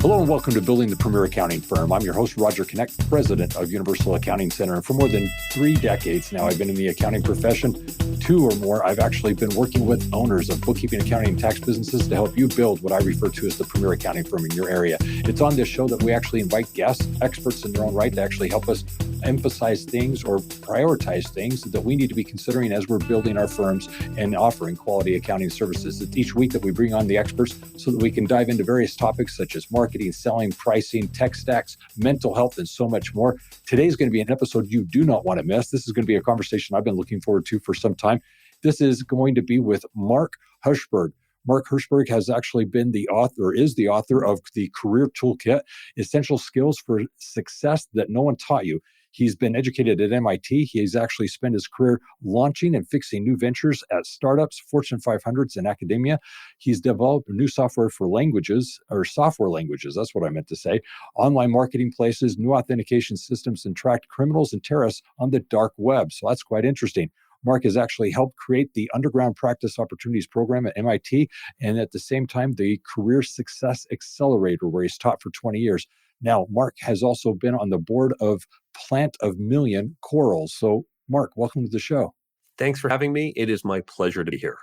Hello and welcome to Building the Premier Accounting Firm. I'm your host, Roger Knecht, president of Universal Accounting Center. And for more than 3 decades now, I've been in the accounting profession. 2 or more, I've actually been working with owners of bookkeeping, accounting, and tax businesses to help you build what I refer to as the premier accounting firm in your area. It's on this show that we actually invite guests, experts in their own right, to actually help us emphasize things or prioritize things that we need to be considering as we're building our firms and offering quality accounting services. It's each week that we bring on the experts so that we can dive into various topics such as marketing, selling, pricing, tech stacks, mental health, and so much more. Today's going to be an episode you do not want to miss. This is going to be a conversation I've been looking forward to for some time. This is going to be with Mark Herschberg. Mark Herschberg has actually been the author, is the author of the Career Toolkit, Essential Skills for Success That No One Taught You. He's been educated at MIT. He's actually spent his career launching and fixing new ventures at startups, Fortune 500s, and academia. He's developed new software for languages, or software languages, that's what I meant to say, online marketing places, new authentication systems, and tracked criminals and terrorists on the dark web. So that's quite interesting. Mark has actually helped create the Underground Practice Opportunities program at MIT, and at the same time, the Career Success Accelerator, where he's taught for 20 years. Now, Mark has also been on the board of Plant of Million Corals. So, Mark, welcome to the show. Thanks for having me. It is my pleasure to be here.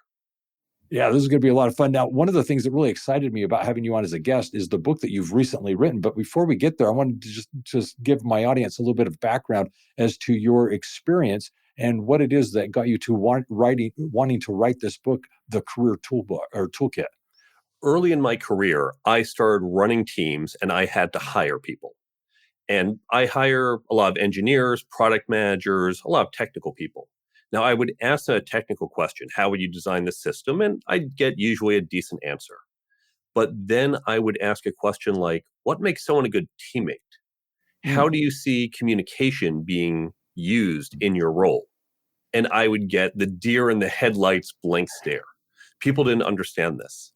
Yeah, this is going to be a lot of fun. Now, one of the things that really excited me about having you on as a guest is the book that you've recently written. But before we get there, I wanted to just give my audience a little bit of background as to your experience and what it is that got you to wanting to write this book, the Career Toolkit. Early in my career, I started running teams and I had to hire people. And I hire a lot of engineers, product managers, a lot of technical people. Now, I would ask a technical question, how would you design the system? And I'd get usually a decent answer. But then I would ask a question like, what makes someone a good teammate? How do you see communication being used in your role? And I would get the deer in the headlights blank stare. People didn't understand this.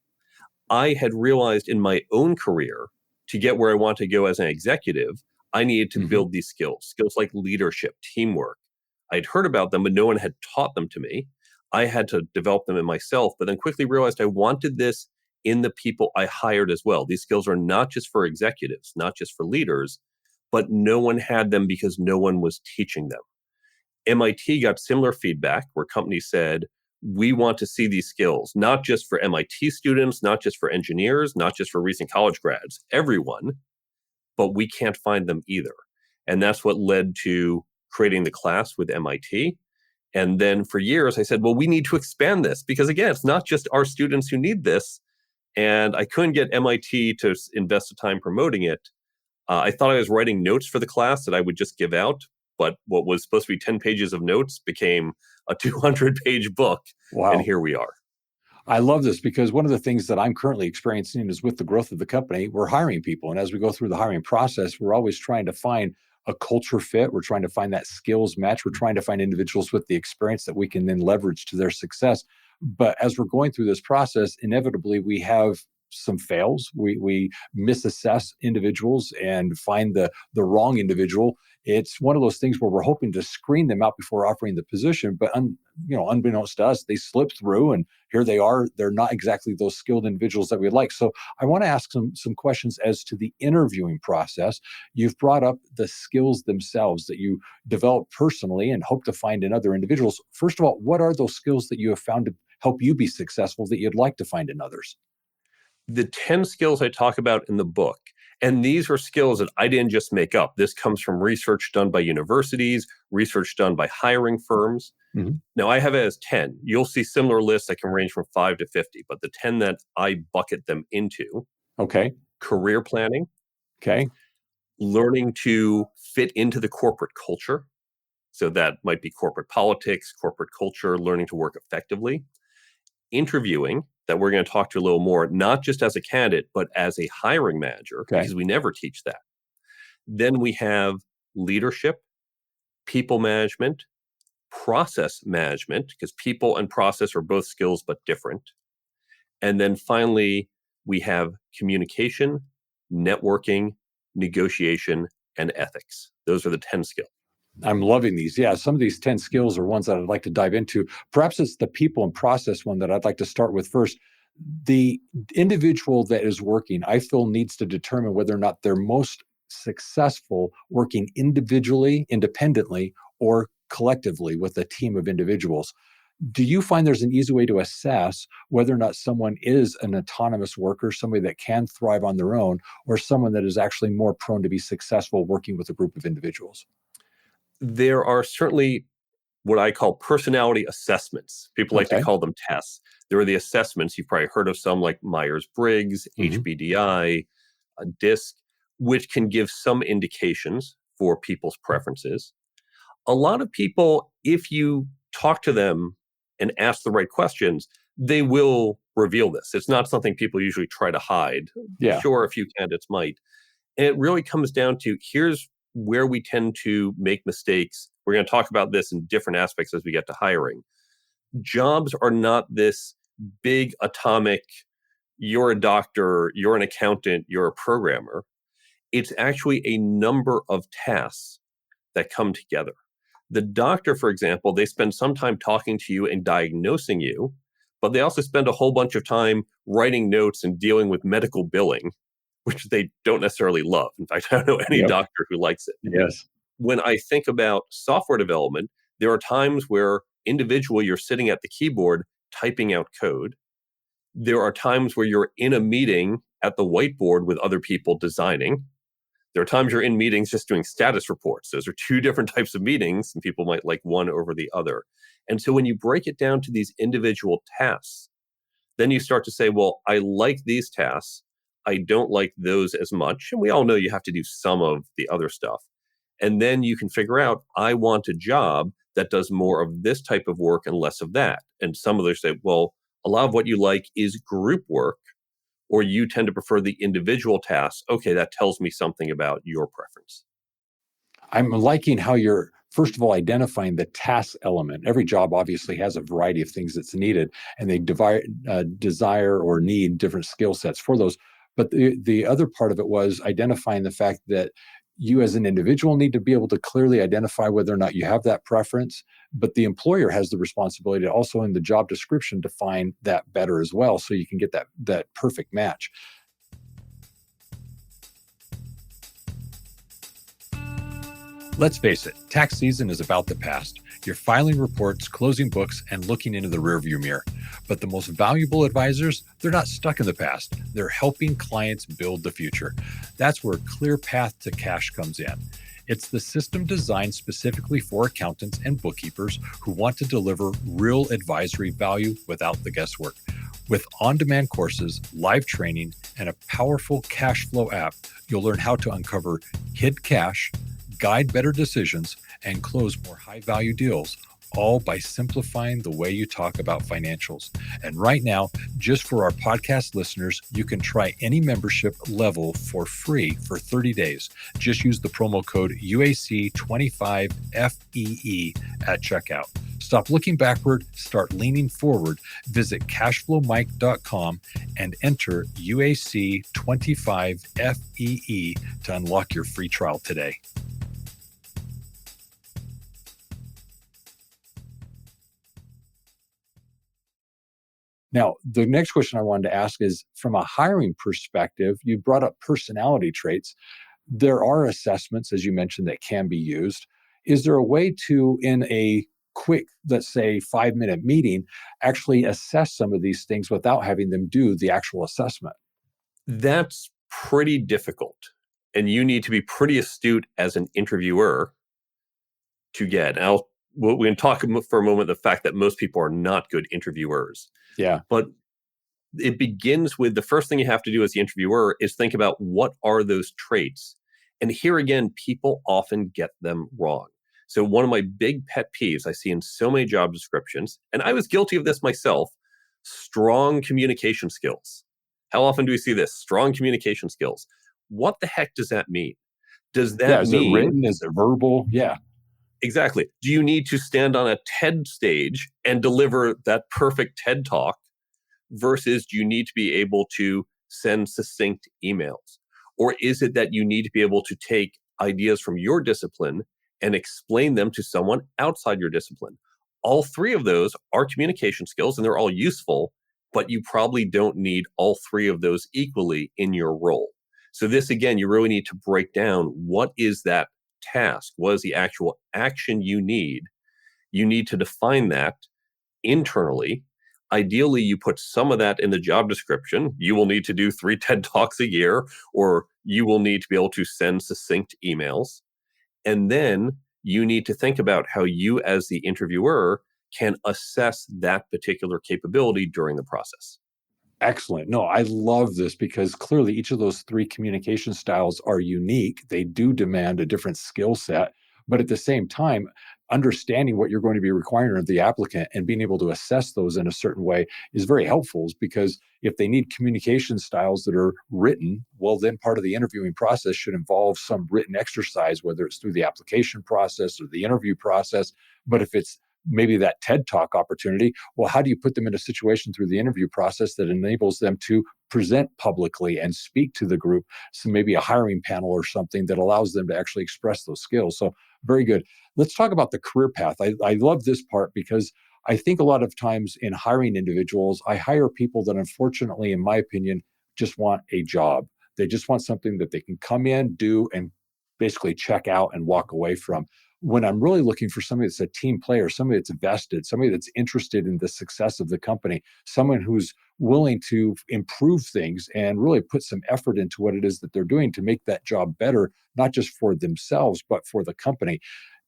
I had realized in my own career, to get where I want to go as an executive, I needed to build these skills like leadership, teamwork. I'd heard about them, but no one had taught them to me. I had to develop them in myself, but then quickly realized I wanted this in the people I hired as well. These skills are not just for executives, not just for leaders, but no one had them because no one was teaching them. MIT got similar feedback where companies said, we want to see these skills, not just for MIT students, not just for engineers, not just for recent college grads, everyone, but we can't find them either. And that's what led to creating the class with MIT. And then for years, I said, well, we need to expand this because, again, it's not just our students who need this. And I couldn't get MIT to invest the time promoting it. I thought I was writing notes for the class that I would just give out. But what was supposed to be 10 pages of notes became a 200-page book. Wow. And here we are. I love this because one of the things that I'm currently experiencing is with the growth of the company, we're hiring people. And as we go through the hiring process, we're always trying to find a culture fit. We're trying to find that skills match. We're trying to find individuals with the experience that we can then leverage to their success. But as we're going through this process, inevitably we have some fails. We misassess individuals and find the wrong individual. It's one of those things where we're hoping to screen them out before offering the position, but unbeknownst to us, they slip through, and here they are. They're not exactly those skilled individuals that we'd like. So I want to ask some questions as to the interviewing process. You've brought up the skills themselves that you develop personally and hope to find in other individuals. First of all, what are those skills that you have found to help you be successful that you'd like to find in others? The 10 skills I talk about in the book, and these are skills that I didn't just make up. This comes from research done by universities, research done by hiring firms. Now, I have it as 10. You'll see similar lists that can range from 5 to 50, but the 10 that I bucket them into. Okay. Career planning. Okay. Learning to fit into the corporate culture. So that might be corporate politics, corporate culture, learning to work effectively. Interviewing, that we're going to talk to a little more, not just as a candidate, but as a hiring manager, because we never teach that. Then we have leadership, people management, process management, because people and process are both skills, but different. And then finally, we have communication, networking, negotiation, and ethics. Those are the 10 skills. I'm loving these. Yeah, some of these 10 skills are ones that I'd like to dive into. Perhaps it's the people and process one that I'd like to start with first. The individual that is working, I feel, needs to determine whether or not they're most successful working individually, independently, or collectively with a team of individuals. Do you find there's an easy way to assess whether or not someone is an autonomous worker, somebody that can thrive on their own, or someone that is actually more prone to be successful working with a group of individuals? There are certainly what I call personality assessments. People like to Okay. call them tests. There are the assessments. You've probably heard of some like Myers-Briggs, Hmm. HBDI, DISC, which can give some indications for people's preferences. A lot of people, if you talk to them and ask the right questions, they will reveal this. It's not something people usually try to hide. Yeah. Sure, a few candidates might. And it really comes down to here's where we tend to make mistakes. We're going to talk about this in different aspects as we get to hiring. Jobs are not this big atomic, you're a doctor, you're an accountant, you're a programmer. It's actually a number of tasks that come together. The doctor, for example, they spend some time talking to you and diagnosing you, but they also spend a whole bunch of time writing notes and dealing with medical billing, which they don't necessarily love. In fact, I don't know any Yep. doctor who likes it. Yes. When I think about software development, there are times where individually you're sitting at the keyboard typing out code. There are times where you're in a meeting at the whiteboard with other people designing. There are times you're in meetings just doing status reports. Those are two different types of meetings, and people might like one over the other. And so when you break it down to these individual tasks, then you start to say, well, I like these tasks. I don't like those as much. And we all know you have to do some of the other stuff. And then you can figure out, I want a job that does more of this type of work and less of that. And some others say, well, a lot of what you like is group work, or you tend to prefer the individual tasks. Okay, that tells me something about your preference. I'm liking how you're, first of all, identifying the task element. Every job obviously has a variety of things that's needed, and they desire or need different skill sets for those. But the other part of it was identifying the fact that you as an individual need to be able to clearly identify whether or not you have that preference, but the employer has the responsibility to also in the job description define that better as well, so you can get that perfect match. Let's face it, tax season is about the past. You're filing reports, closing books, and looking into the rearview mirror. But the most valuable advisors, they're not stuck in the past. They're helping clients build the future. That's where Clear Path to Cash comes in. It's the system designed specifically for accountants and bookkeepers who want to deliver real advisory value without the guesswork. With on-demand courses, live training, and a powerful cash flow app, you'll learn how to uncover hid cash, guide better decisions, and close more high-value deals, all by simplifying the way you talk about financials. And right now, just for our podcast listeners, you can try any membership level for free for 30 days. Just use the promo code UAC25FEE at checkout. Stop looking backward, start leaning forward. Visit cashflowmike.com and enter UAC25FEE to unlock your free trial today. Now, the next question I wanted to ask is from a hiring perspective, you brought up personality traits. There are assessments, as you mentioned, that can be used. Is there a way to, in a quick, let's say 5-minute meeting, actually assess some of these things without having them do the actual assessment? That's pretty difficult. And you need to be pretty astute as an interviewer to get. We can talk for a moment the fact that most people are not good interviewers. Yeah. But it begins with the first thing you have to do as the interviewer is think about what are those traits. And here again, people often get them wrong. So one of my big pet peeves I see in so many job descriptions, and I was guilty of this myself, strong communication skills. How often do we see this? Strong communication skills. What the heck does that mean? Does Yeah. that Is it mean written? Is it verbal? Yeah. exactly? Do you need to stand on a TED stage and deliver that perfect TED talk versus do you need to be able to send succinct emails? Or is it that you need to be able to take ideas from your discipline and explain them to someone outside your discipline? All three of those are communication skills and they're all useful, but you probably don't need all three of those equally in your role. So this, again, you really need to break down what is that task? What is the actual action you need? You need to define that internally. Ideally, you put some of that in the job description. You will need to do 3 TED Talks a year, or you will need to be able to send succinct emails. And then you need to think about how you, as the interviewer, can assess that particular capability during the process. Excellent. No, I love this because clearly each of those three communication styles are unique. They do demand a different skill set, but at the same time, understanding what you're going to be requiring of the applicant and being able to assess those in a certain way is very helpful because if they need communication styles that are written, well, then part of the interviewing process should involve some written exercise, whether it's through the application process or the interview process. But if it's maybe that TED Talk opportunity, well, how do you put them in a situation through the interview process that enables them to present publicly and speak to the group? So maybe a hiring panel or something that allows them to actually express those skills. So very good. Let's talk about the career path. I love this part because I think a lot of times in hiring individuals, I hire people that unfortunately, in my opinion, just want a job. They just want something that they can come in, do, and basically check out and walk away from. When I'm really looking for somebody that's a team player, somebody that's vested, somebody that's interested in the success of the company, someone who's willing to improve things and really put some effort into what it is that they're doing to make that job better, not just for themselves, but for the company.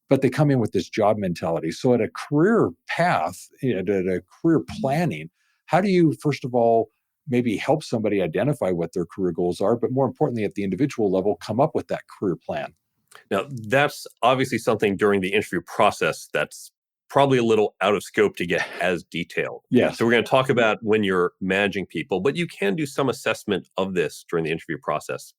But they come in with this job mentality. So at a career path, at a career planning, how do you, first of all, maybe help somebody identify what their career goals are, but more importantly, at the individual level, come up with that career plan? Now, that's obviously something during the interview process that's probably a little out of scope to get as detailed. Yes. So we're going to talk about when you're managing people, but you can do some assessment of this during the interview process.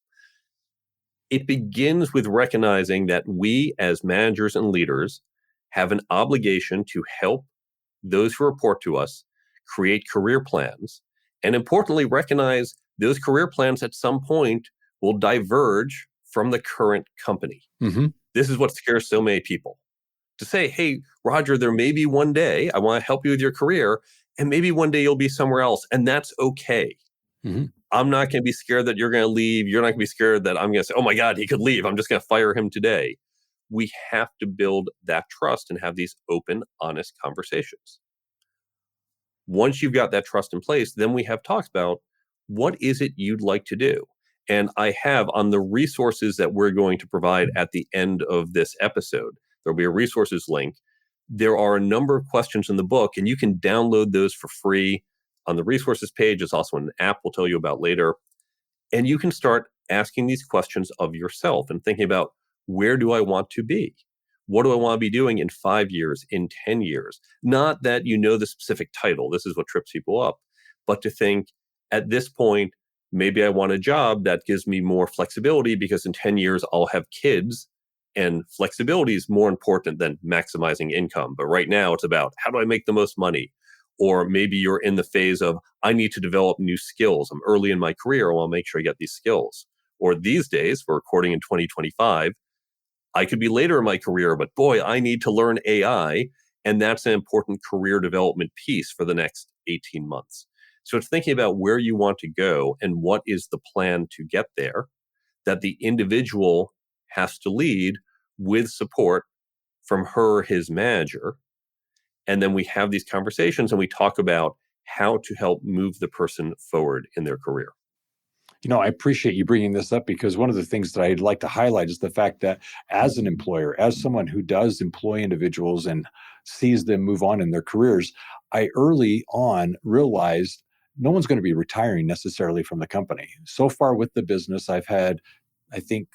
It begins with recognizing that we as managers and leaders have an obligation to help those who report to us create career plans, and importantly, recognize those career plans at some point will diverge from the current company. Mm-hmm. This is what scares so many people. To say, hey, Roger, there may be one day I want to help you with your career, and maybe one day you'll be somewhere else, and that's okay. Mm-hmm. I'm not going to be scared that you're going to leave. You're not going to be scared that I'm going to say, oh my God, he could leave. I'm just going to fire him today. We have to build that trust and have these open, honest conversations. Once you've got that trust in place, then we have talks about what is it you'd like to do? And I have on the resources that we're going to provide at the end of this episode, there'll be a resources link. There are a number of questions in the book, and you can download those for free on the resources page. There's also an app we'll tell you about later. And you can start asking these questions of yourself and thinking about, where do I want to be? What do I want to be doing in 5 years, in 10 years? Not that you know the specific title. This is what trips people up. But to think, at this point, maybe I want a job that gives me more flexibility because in 10 years, I'll have kids. And flexibility is more important than maximizing income. But right now, it's about, how do I make the most money? Or maybe you're in the phase of, I need to develop new skills. I'm early in my career. I want to make sure I get these skills. Or these days, we're recording in 2025, I could be later in my career, but boy, I need to learn AI. And that's an important career development piece for the next 18 months. So it's thinking about where you want to go and what is the plan to get there, that the individual has to lead with support from her or his manager. And then we have these conversations and we talk about how to help move the person forward in their career. I appreciate you bringing this up because one of the things that I'd like to highlight is the fact that as an employer, as someone who does employ individuals and sees them move on in their careers, I early on realized no one's going to be retiring necessarily from the company. So far with the business, I've had, I think,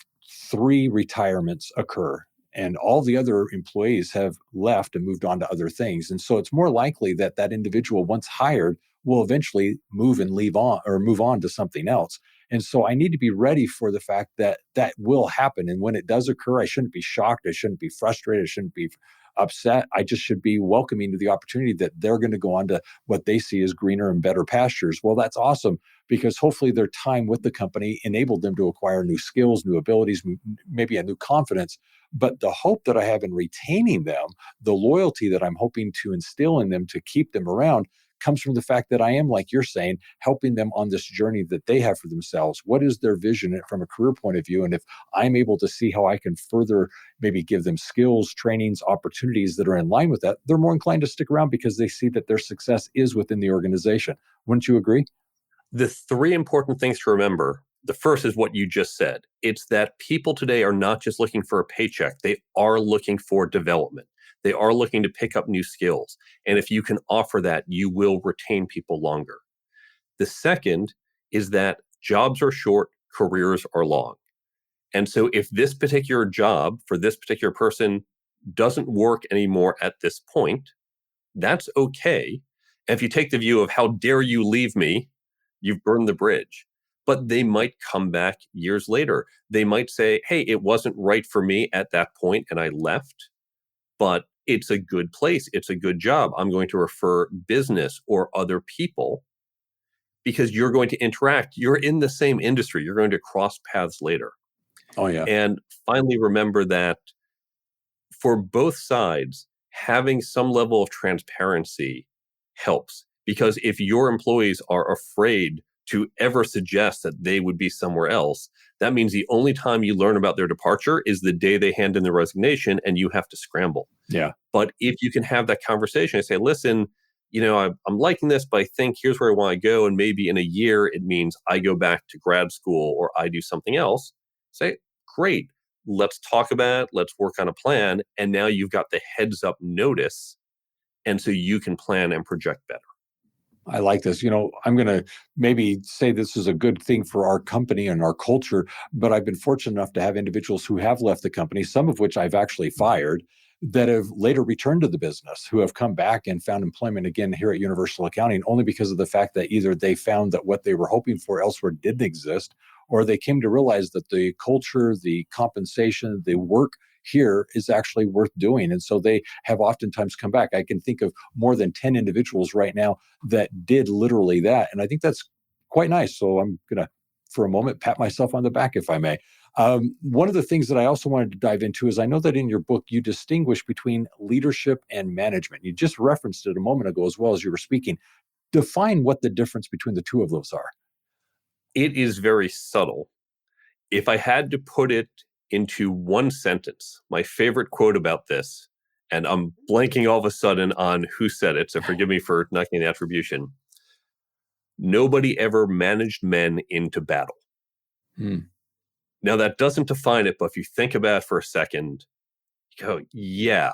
3 retirements occur. And all the other employees have left and moved on to other things. And so it's more likely that that individual, once hired, will eventually move on to something else. And so I need to be ready for the fact that that will happen. And when it does occur, I shouldn't be shocked. I shouldn't be frustrated. I shouldn't be upset. I just should be welcoming to the opportunity that they're going to go on to what they see as greener and better pastures. Well, that's awesome because hopefully their time with the company enabled them to acquire new skills, new abilities, maybe a new confidence. But the hope that I have in retaining them, the loyalty that I'm hoping to instill in them to keep them around, comes from the fact that I am, like you're saying, helping them on this journey that they have for themselves. What is their vision from a career point of view? And if I'm able to see how I can further maybe give them skills, trainings, opportunities that are in line with that, they're more inclined to stick around because they see that their success is within the organization. Wouldn't you agree? The three important things to remember. The first is what you just said. It's that people today are not just looking for a paycheck. They are looking for development. They are looking to pick up new skills. And if you can offer that, you will retain people longer. The second is that jobs are short, careers are long. And so if this particular job for this particular person doesn't work anymore at this point, that's okay. And if you take the view of how dare you leave me, you've burned the bridge. But they might come back years later. They might say, hey, it wasn't right for me at that point and I left, but it's a good place. It's a good job. I'm going to refer business or other people because you're going to interact. You're in the same industry. You're going to cross paths later. Oh, yeah. And finally, remember that for both sides, having some level of transparency helps. Because if your employees are afraid to ever suggest that they would be somewhere else, that means the only time you learn about their departure is the day they hand in their resignation and you have to scramble. Yeah. But if you can have that conversation and say, listen, I'm liking this, but I think here's where I want to go. And maybe in a year, it means I go back to grad school or I do something else. Say, great, let's talk about it. Let's work on a plan. And now you've got the heads up notice. And so you can plan and project better. I like this. I'm going to maybe say this is a good thing for our company and our culture, but I've been fortunate enough to have individuals who have left the company, some of which I've actually fired, that have later returned to the business, who have come back and found employment again here at Universal Accounting, only because of the fact that either they found that what they were hoping for elsewhere didn't exist, or they came to realize that the culture, the compensation, the work here is actually worth doing. And so they have oftentimes come back. I can think of more than 10 individuals right now that did literally that. And I think that's quite nice. So I'm going to, for a moment, pat myself on the back, if I may. One of the things that I also wanted to dive into is I know that in your book, you distinguish between leadership and management. You just referenced it a moment ago as well as you were speaking. Define what the difference between the two of those are. It is very subtle. If I had to put it into one sentence, my favorite quote about this, and I'm blanking all of a sudden on who said it, so forgive me for not getting the attribution. Nobody ever managed men into battle. Now, that doesn't define it, but if you think about it for a second, you go, yeah,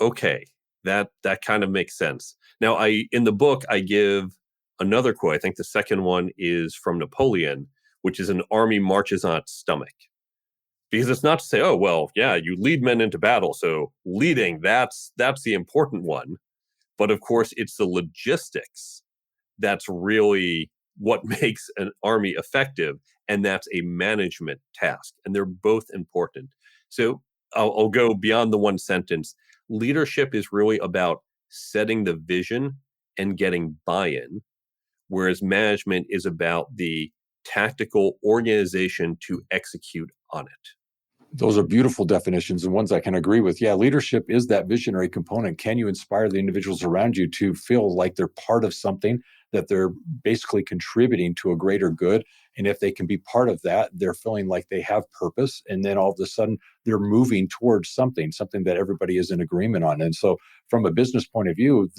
okay, that kind of makes sense. Now, in the book, I give another quote. I think the second one is from Napoleon, which is an army marches on its stomach. Because it's not to say, oh, well, yeah, you lead men into battle. So leading, that's the important one. But of course, it's the logistics that's really what makes an army effective. And that's a management task. And they're both important. So I'll go beyond the one sentence. Leadership is really about setting the vision and getting buy-in, whereas management is about the tactical organization to execute on it. Those are beautiful definitions and ones I can agree with. Yeah, leadership is that visionary component. Can you inspire the individuals around you to feel like they're part of something, that they're basically contributing to a greater good? And if they can be part of that, they're feeling like they have purpose. And then all of a sudden, they're moving towards something that everybody is in agreement on. And so from a business point of view,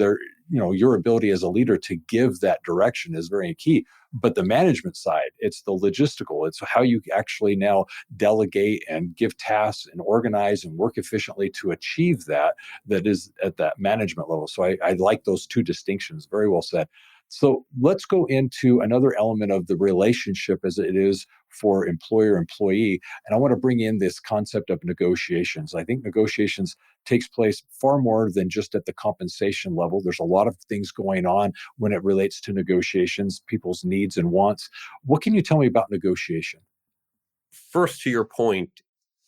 your ability as a leader to give that direction is very key. But the management side, it's the logistical. It's how you actually now delegate and give tasks and organize and work efficiently to achieve that is at that management level. So I like those two distinctions. Very well said. So let's go into another element of the relationship as it is for employer-employee. And I want to bring in this concept of negotiations. I think negotiations takes place far more than just at the compensation level. There's a lot of things going on when it relates to negotiations, people's needs and wants. What can you tell me about negotiation? First, to your point,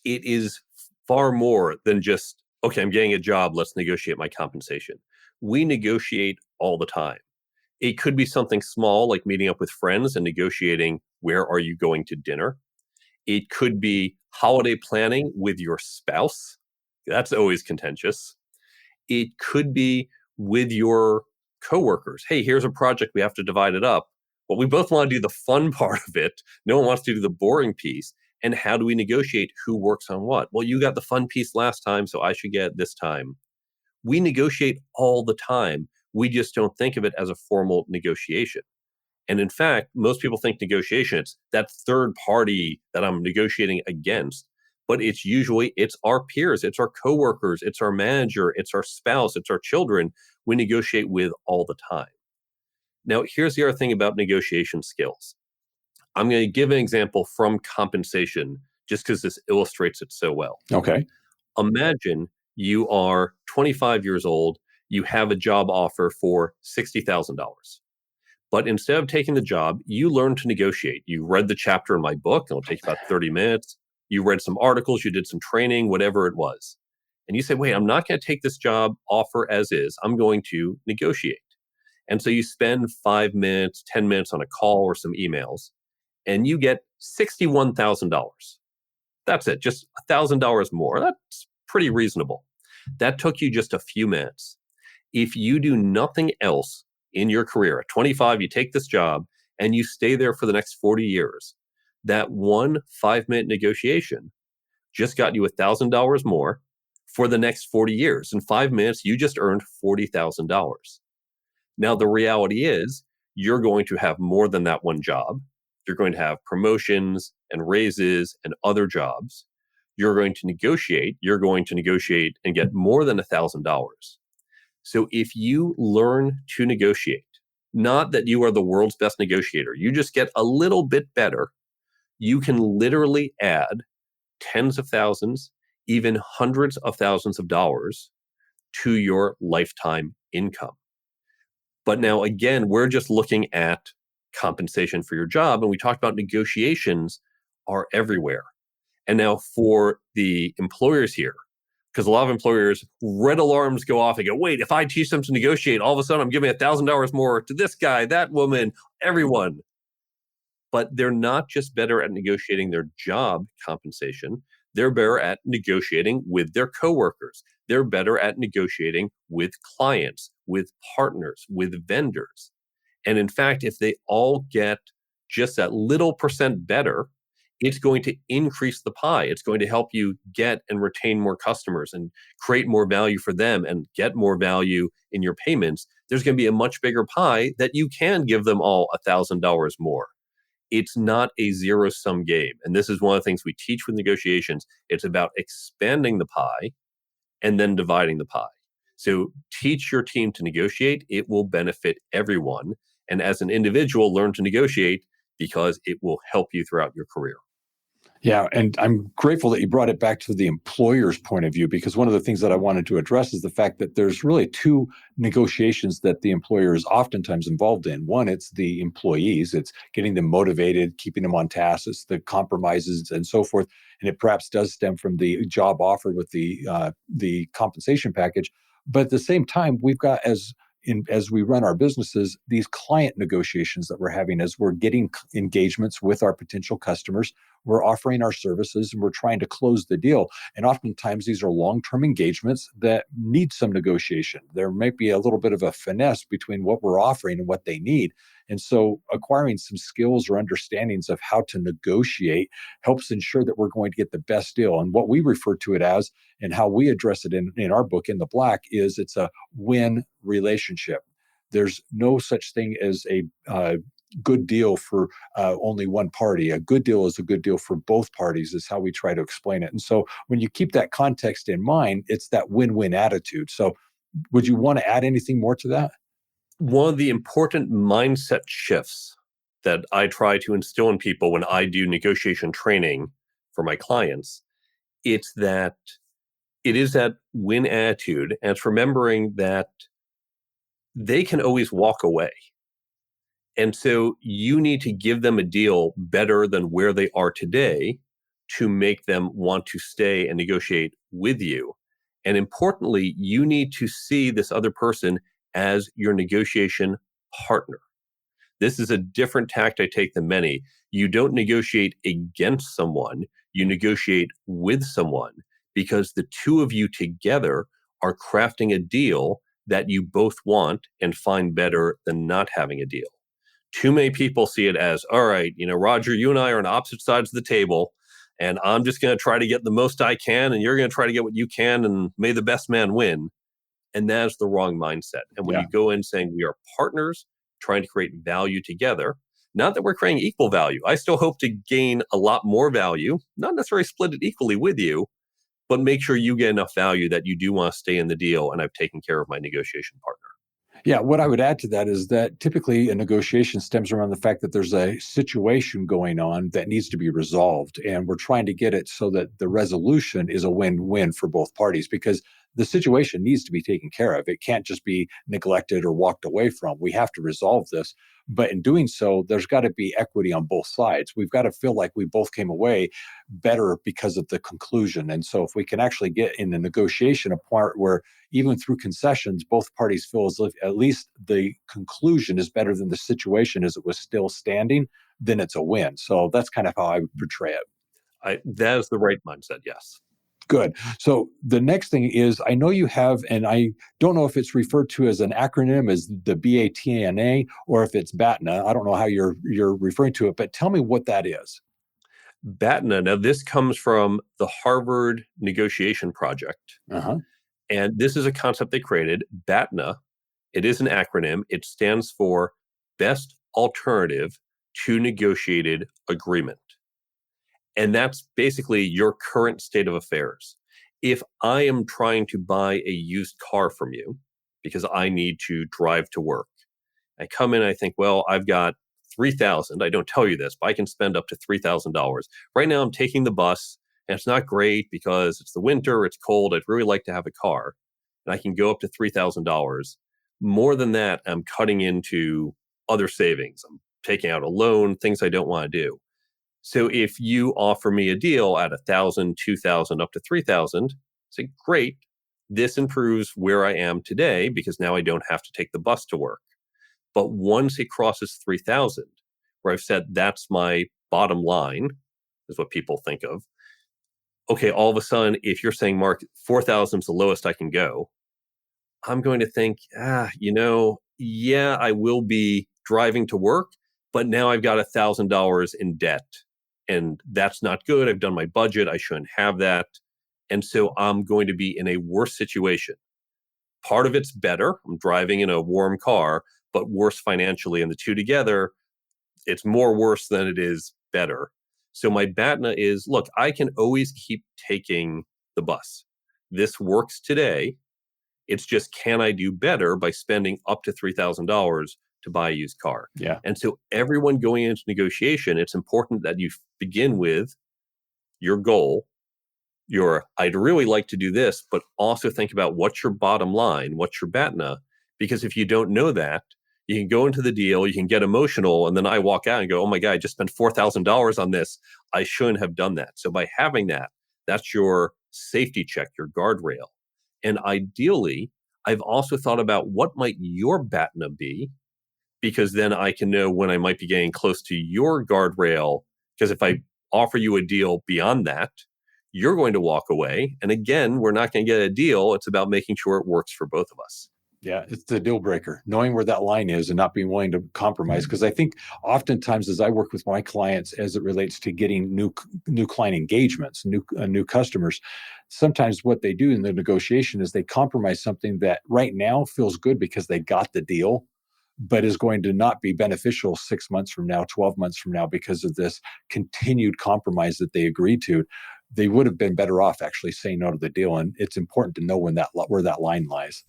it is far more than just, okay, I'm getting a job, let's negotiate my compensation. We negotiate all the time. It could be something small like meeting up with friends and negotiating where are you going to dinner. It could be holiday planning with your spouse. That's always contentious. It could be with your coworkers. Hey, here's a project, we have to divide it up. Well, we both want to do the fun part of it. No one wants to do the boring piece. And how do we negotiate who works on what? Well, you got the fun piece last time, so I should get this time. We negotiate all the time. We just don't think of it as a formal negotiation. And in fact, most people think negotiation, it's that third party that I'm negotiating against. But it's our peers, it's our coworkers, it's our manager, it's our spouse, it's our children we negotiate with all the time. Now, here's the other thing about negotiation skills. I'm going to give an example from compensation just because this illustrates it so well. Okay. Imagine you are 25 years old, you have a job offer for $60,000. But instead of taking the job, you learn to negotiate. You read the chapter in my book, it'll take about 30 minutes. You read some articles, you did some training, whatever it was. And you say, wait, I'm not going to take this job offer as is. I'm going to negotiate. And so you spend 5 minutes, 10 minutes on a call or some emails, and you get $61,000. That's it, just $1,000 more. That's pretty reasonable. That took you just a few minutes. If you do nothing else in your career, at 25, you take this job and you stay there for the next 40 years, that one 5-minute negotiation just got you $1,000 more for the next 40 years. In 5 minutes, you just earned $40,000. Now, the reality is you're going to have more than that one job. You're going to have promotions and raises and other jobs. You're going to negotiate. You're going to negotiate and get more than $1,000. So if you learn to negotiate, not that you are the world's best negotiator, you just get a little bit better, you can literally add tens of thousands, even hundreds of thousands of dollars to your lifetime income. But now, again, we're just looking at compensation for your job, and we talked about negotiations are everywhere. And now for the employers here, because a lot of employers, red alarms go off and go, wait, if I teach them to negotiate, all of a sudden I'm giving $1,000 more to this guy, that woman, everyone. But they're not just better at negotiating their job compensation. They're better at negotiating with their coworkers. They're better at negotiating with clients, with partners, with vendors. And in fact, if they all get just that little percent better, it's going to increase the pie. It's going to help you get and retain more customers and create more value for them and get more value in your payments. There's going to be a much bigger pie that you can give them all $1,000 more. It's not a zero-sum game. And this is one of the things we teach with negotiations. It's about expanding the pie and then dividing the pie. So teach your team to negotiate. It will benefit everyone. And as an individual, learn to negotiate because it will help you throughout your career. Yeah, and I'm grateful that you brought it back to the employer's point of view, because one of the things that I wanted to address is the fact that there's really two negotiations that the employer is oftentimes involved in. One, it's the employees, it's getting them motivated, keeping them on task, it's the compromises and so forth. And it perhaps does stem from the job offer with the compensation package. But at the same time, we've got as we run our businesses, these client negotiations that we're having as we're getting engagements with our potential customers, we're offering our services and we're trying to close the deal. And oftentimes these are long-term engagements that need some negotiation. There might be a little bit of a finesse between what we're offering and what they need. And so acquiring some skills or understandings of how to negotiate helps ensure that we're going to get the best deal. And what we refer to it as, and how we address it in our book, In the Black, is it's a win relationship. There's no such thing as a good deal for only one party. A good deal is a good deal for both parties, is how we try to explain it. And so when you keep that context in mind, it's that win-win attitude. So would you want to add anything more to that? One of the important mindset shifts that I try to instill in people when I do negotiation training for my clients, it is that win attitude, and it's remembering that they can always walk away. And so you need to give them a deal better than where they are today to make them want to stay and negotiate with you. And importantly, you need to see this other person as your negotiation partner. This is a different tact I take than many. You don't negotiate against someone, you negotiate with someone, because the two of you together are crafting a deal that you both want and find better than not having a deal. Too many people see it as, all right, Roger, you and I are on opposite sides of the table, and I'm just going to try to get the most I can, and you're going to try to get what you can, and may the best man win. And that's the wrong mindset. And when you go in saying we are partners trying to create value together, not that we're creating equal value. I still hope to gain a lot more value, not necessarily split it equally with you, but make sure you get enough value that you do want to stay in the deal and I've taken care of my negotiation partner. Yeah, what I would add to that is that typically a negotiation stems around the fact that there's a situation going on that needs to be resolved. And we're trying to get it so that the resolution is a win-win for both parties, because the situation needs to be taken care of. It can't just be neglected or walked away from. We have to resolve this. But in doing so, there's got to be equity on both sides. We've got to feel like we both came away better because of the conclusion. And so if we can actually get in the negotiation a part where even through concessions, both parties feel as if at least the conclusion is better than the situation as it was still standing, then it's a win. So that's kind of how I would portray it. That is the right mindset, yes. Good. So the next thing is, I know you have, and I don't know if it's referred to as an acronym as the BATNA or if it's BATNA. I don't know how you're referring to it, but tell me what that is. BATNA. Now, this comes from the Harvard Negotiation Project. And this is a concept they created. BATNA, it is an acronym. It stands for Best Alternative to Negotiated Agreement. And that's basically your current state of affairs. If I am trying to buy a used car from you because I need to drive to work, I come in, I think, well, I've got $3,000. I don't tell you this, but I can spend up to $3,000. Right now, I'm taking the bus, and it's not great because it's the winter, it's cold. I'd really like to have a car, and I can go up to $3,000. More than that, I'm cutting into other savings. I'm taking out a loan, things I don't want to do. So if you offer me a deal at $1,000, $2,000, up to $3,000, say, great, this improves where I am today because now I don't have to take the bus to work. But once it crosses 3,000, where I've said that's my bottom line, is what people think of. Okay, all of a sudden, if you're saying, Mark, 4,000 is the lowest I can go, I'm going to think, yeah, I will be driving to work, but now I've got $1,000 in debt. And that's not good. I've done my budget. I shouldn't have that. And so I'm going to be in a worse situation. Part of it's better. I'm driving in a warm car, but worse financially. And the two together, it's more worse than it is better. So my BATNA is, look, I can always keep taking the bus. This works today. It's just, can I do better by spending up to $3,000 to buy a used car? Yeah. And so everyone going into negotiation, it's important that you begin with your goal, I'd really like to do this, but also think about what's your bottom line, what's your BATNA, because if you don't know that, you can go into the deal, you can get emotional, and then I walk out and go, oh my God, I just spent $4,000 on this. I shouldn't have done that. So by having that, that's your safety check, your guardrail. And ideally, I've also thought about what might your BATNA be, because then I can know when I might be getting close to your guardrail. Because if I offer you a deal beyond that, you're going to walk away. And again, we're not going to get a deal. It's about making sure it works for both of us. Yeah, it's the deal breaker, knowing where that line is and not being willing to compromise. Because I think oftentimes as I work with my clients, as it relates to getting new client engagements, new customers, sometimes what they do in the negotiation is they compromise something that right now feels good because they got the deal, but is going to not be beneficial 6 months from now, 12 months from now, because of this continued compromise that they agreed to. They would have been better off actually saying no to the deal. And it's important to know where that line lies.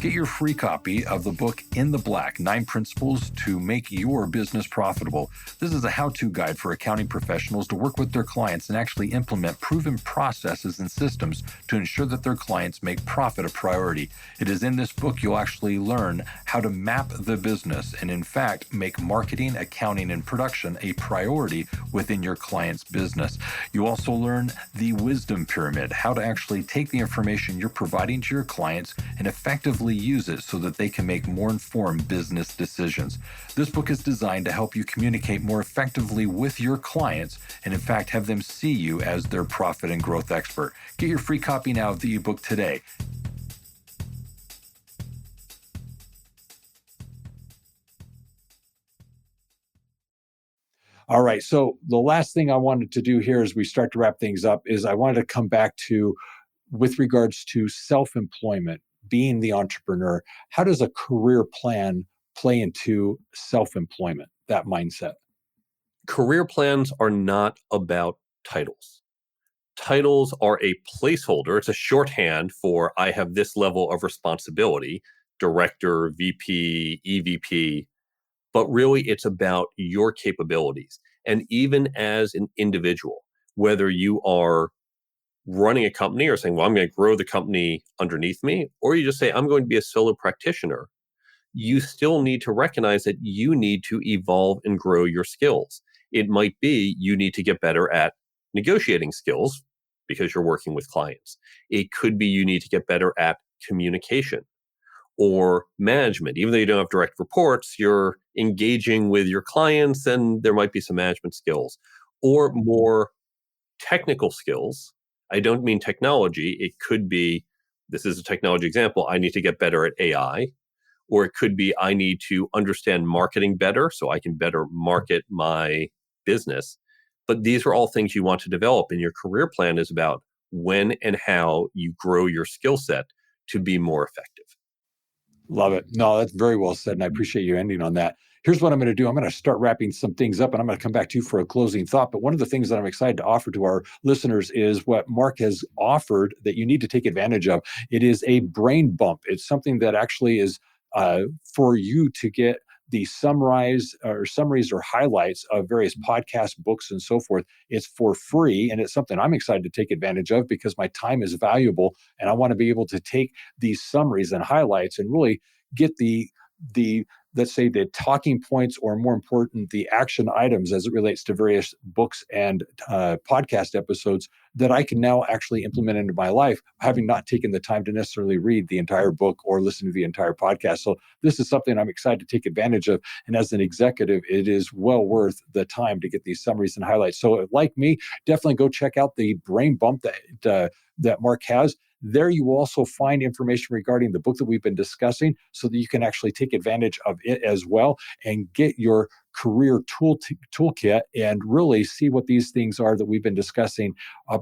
Get your free copy of the book In the Black, 9 Principles to Make Your Business Profitable. This is a how-to guide for accounting professionals to work with their clients and actually implement proven processes and systems to ensure that their clients make profit a priority. It is in this book you'll actually learn how to map the business and, in fact, make marketing, accounting, and production a priority within your client's business. You also learn the wisdom pyramid, how to actually take the information you're providing to your clients and effectively effectively use it so that they can make more informed business decisions. This book is designed to help you communicate more effectively with your clients and, in fact, have them see you as their profit and growth expert. Get your free copy now of the ebook today. All right. So the last thing I wanted to do here as we start to wrap things up is I wanted to come back to, with regards to self-employment, being the entrepreneur, how does a career plan play into self-employment, that mindset? Career plans are not about titles. Titles are a placeholder. It's a shorthand for I have this level of responsibility, director, VP, EVP, but really it's about your capabilities. And even as an individual, whether you are running a company or saying, well, I'm going to grow the company underneath me, or you just say, I'm going to be a solo practitioner, you still need to recognize that you need to evolve and grow your skills. It might be you need to get better at negotiating skills because you're working with clients. It could be you need to get better at communication or management. Even though you don't have direct reports, you're engaging with your clients and there might be some management skills or more technical skills. I don't mean technology. It could be, this is a technology example, I need to get better at AI. Or it could be I need to understand marketing better so I can better market my business. But these are all things you want to develop, and your career plan is about when and how you grow your skill set to be more effective. Love it. No, that's very well said. And I appreciate you ending on that. Here's what I'm going to do. I'm going to start wrapping some things up and I'm going to come back to you for a closing thought. But one of the things that I'm excited to offer to our listeners is what Mark has offered that you need to take advantage of. It is a brain bump. It's something that actually is for you to get the summaries or highlights of various podcasts, books, and so forth. It's for free, and it's something I'm excited to take advantage of because my time is valuable, and I want to be able to take these summaries and highlights and really get the let's say the talking points, or more important, the action items as it relates to various books and podcast episodes that I can now actually implement into my life, having not taken the time to necessarily read the entire book or listen to the entire podcast. So this is something I'm excited to take advantage of. And as an executive, it is well worth the time to get these summaries and highlights. So like me, definitely go check out the brain bump that Mark has. There you will also find information regarding the book that we've been discussing so that you can actually take advantage of it as well and get your career toolkit and really see what these things are that we've been discussing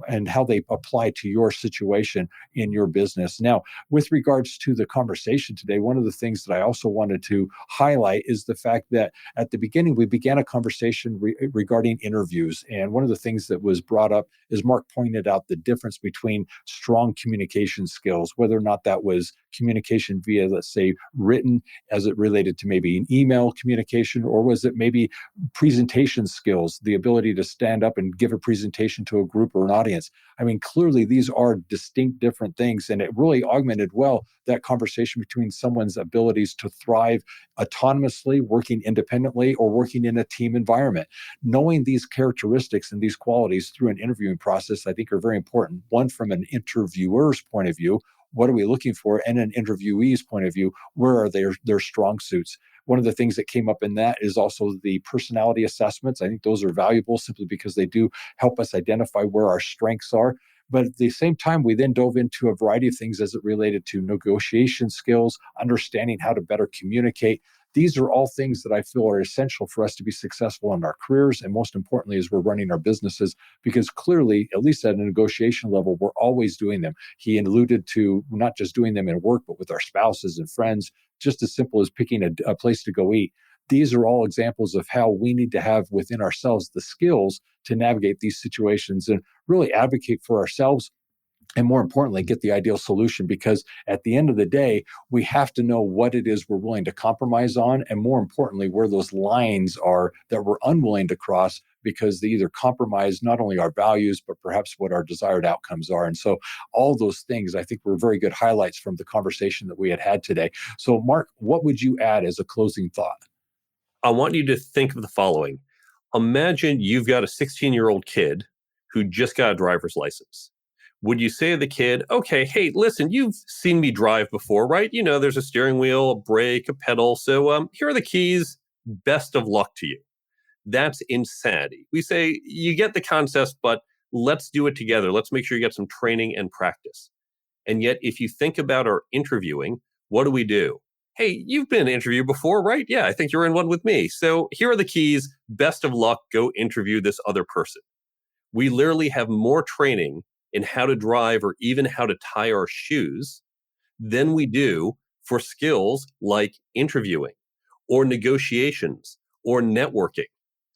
and how they apply to your situation in your business. Now, with regards to the conversation today, one of the things that I also wanted to highlight is the fact that at the beginning, we began a conversation regarding interviews. And one of the things that was brought up is Mark pointed out the difference between strong communication skills, whether or not that was communication via, let's say, written as it related to maybe an email communication, or was it maybe presentation skills, the ability to stand up and give a presentation to a group or an audience. I mean, clearly these are distinct different things, and it really augmented well that conversation between someone's abilities to thrive autonomously, working independently, or working in a team environment. Knowing these characteristics and these qualities through an interviewing process, I think, are very important. One, from an interviewer's point of view, what are we looking for? And an interviewee's point of view, where are their strong suits? One of the things that came up in that is also the personality assessments. I think those are valuable simply because they do help us identify where our strengths are. But at the same time, we then dove into a variety of things as it related to negotiation skills, understanding how to better communicate. These are all things that I feel are essential for us to be successful in our careers. And most importantly, as we're running our businesses, because clearly, at least at a negotiation level, we're always doing them. He alluded to not just doing them in work, but with our spouses and friends, just as simple as picking a place to go eat. These are all examples of how we need to have within ourselves the skills to navigate these situations and really advocate for ourselves, and more importantly, get the ideal solution. Because at the end of the day, we have to know what it is we're willing to compromise on, and more importantly, where those lines are that we're unwilling to cross, because they either compromise not only our values, but perhaps what our desired outcomes are. And so all those things, I think, were very good highlights from the conversation that we had today. So Mark, what would you add as a closing thought? I want you to think of the following. Imagine you've got a 16-year-old kid who just got a driver's license. Would you say to the kid, okay, hey, listen, you've seen me drive before, right? You know, there's a steering wheel, a brake, a pedal. So here are the keys. Best of luck to you. That's insanity. We say, you get the concept, but let's do it together. Let's make sure you get some training and practice. And yet, if you think about our interviewing, what do? Hey, you've been interviewed before, right? Yeah, I think you're in one with me. So here are the keys. Best of luck. Go interview this other person. We literally have more training in how to drive or even how to tie our shoes than we do for skills like interviewing or negotiations or networking.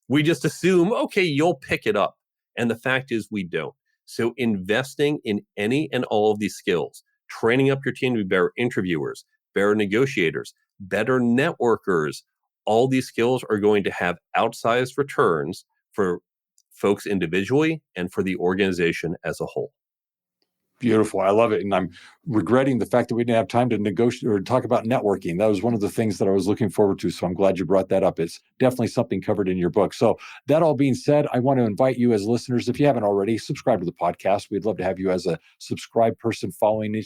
We just assume, okay, you'll pick it up. And the fact is we don't. So investing in any and all of these skills, training up your team to be better interviewers, better negotiators, better networkers, all these skills are going to have outsized returns for folks individually and for the organization as a whole. Beautiful. I love it. And I'm regretting the fact that we didn't have time to negotiate or talk about networking. That was one of the things that I was looking forward to. So I'm glad you brought that up. It's definitely something covered in your book. So that all being said, I want to invite you as listeners, if you haven't already, subscribe to the podcast. We'd love to have you as a subscribed person following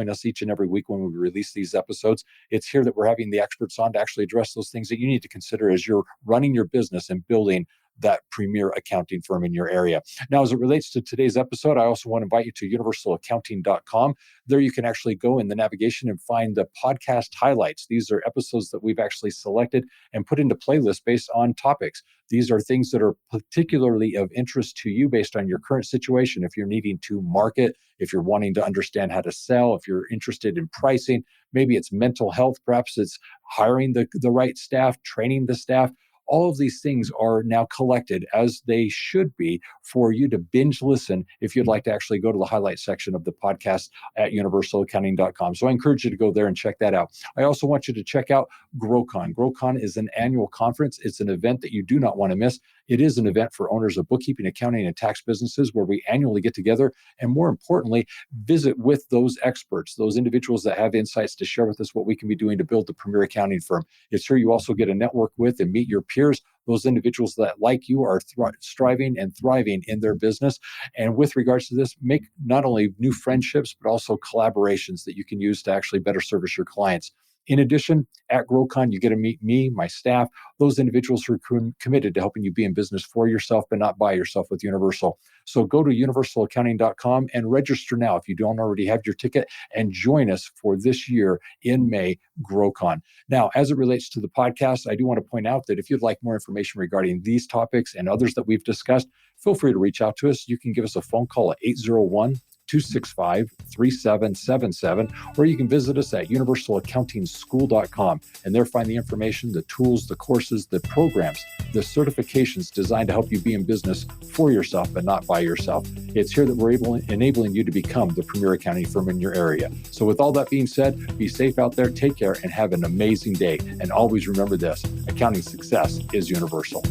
us each and every week when we release these episodes. It's here that we're having the experts on to actually address those things that you need to consider as you're running your business and building that premier accounting firm in your area. Now, as it relates to today's episode, I also want to invite you to universalaccounting.com. There you can actually go in the navigation and find the podcast highlights. These are episodes that we've actually selected and put into playlists based on topics. These are things that are particularly of interest to you based on your current situation. If you're needing to market, if you're wanting to understand how to sell, if you're interested in pricing, maybe it's mental health, perhaps it's hiring the right staff, training the staff. All of these things are now collected as they should be for you to binge listen if you'd like to actually go to the highlight section of the podcast at universalaccounting.com. So I encourage you to go there and check that out. I also want you to check out GrowCon. GrowCon is an annual conference. It's an event that you do not want to miss. It is an event for owners of bookkeeping, accounting, and tax businesses where we annually get together and, more importantly, visit with those experts, those individuals that have insights to share with us what we can be doing to build the premier accounting firm. It's here you also get to network with and meet your peers, those individuals that, like you, are striving and thriving in their business. And with regards to this, make not only new friendships, but also collaborations that you can use to actually better service your clients. In addition, at GrowCon, you get to meet me, my staff, those individuals who are committed to helping you be in business for yourself, but not by yourself with Universal. So go to universalaccounting.com and register now if you don't already have your ticket, and join us for this year in May, GrowCon. Now, as it relates to the podcast, I do want to point out that if you'd like more information regarding these topics and others that we've discussed, feel free to reach out to us. You can give us a phone call at 801-265-3777, or you can visit us at universalaccountingschool.com and there find the information, the tools, the courses, the programs, the certifications designed to help you be in business for yourself but not by yourself. It's here that we're enabling you to become the premier accounting firm in your area. So with all that being said, be safe out there, take care, and have an amazing day. And always remember this: accounting success is universal.